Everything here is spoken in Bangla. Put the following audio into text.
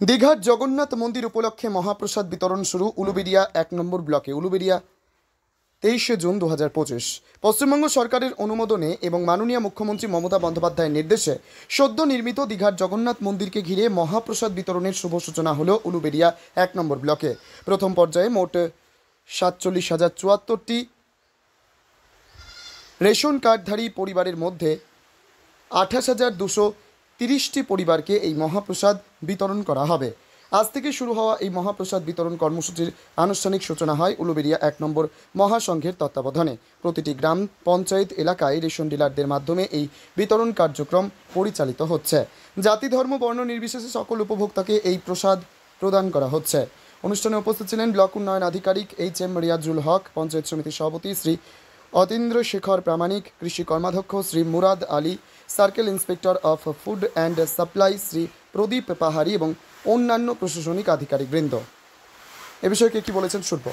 দীঘার জগন্নাথ মন্দির উপলক্ষে মহাপ্রসাদ বিতরণ শুরু উলুবেড়িয়া ১ নম্বর ব্লকে। উলুবেড়িয়া ২৩শে জুন ২০২৫। পশ্চিমবঙ্গ সরকারের অনুমোদনে এবং মাননীয় মুখ্যমন্ত্রী মমতা বন্দ্যোপাধ্যায়ের নির্দেশে সদ্য নির্মিত দীঘার জগন্নাথ মন্দিরকে ঘিরে মহাপ্রসাদ বিতরণের শুভ সূচনা হলো উলুবেড়িয়া ১ নম্বর ব্লকে। প্রথম পর্যায়ে মোট ৪৭,০৭৪টি রেশন কার্ডধারী পরিবারের মধ্যে ২৮,২৩০টি পরিবারকে এই মহাপ্রসাদ বিতরণ করা হবে। আজ থেকে শুরু হওয়া এই মহাপ্রসাদ বিতরণ কর্মসূচির আনুষ্ঠানিক সূচনা হয় উলুবেড়িয়া ১ নম্বর মহাসংঘের তত্ত্বাবধানে। প্রতিটি গ্রাম পঞ্চায়েত এলাকায় রেশন ডিলারদের মাধ্যমে এই বিতরণ কার্যক্রম পরিচালিত হচ্ছে। জাতি ধর্ম বর্ণ নির্বিশেষে সকল উপভোক্তাকে এই প্রসাদ প্রদান করা হচ্ছে। অনুষ্ঠানে উপস্থিত ছিলেন ব্লক উন্নয়ন আধিকারিক এইচ.এম. রিয়াজুল হক, পঞ্চায়েত সমিতির সভাপতি শ্রী অতীন্দ্র শেখর প্রামাণিক, কৃষি কর্মাধ্যক্ষ Shri Murad Ali, circle inspector of food and supply Shri Pradip Pahari এবং অন্যান্য প্রশাসনিক আধিকারিকবৃন্দ। এ বিষয়ে কি বলেছেন শুনব।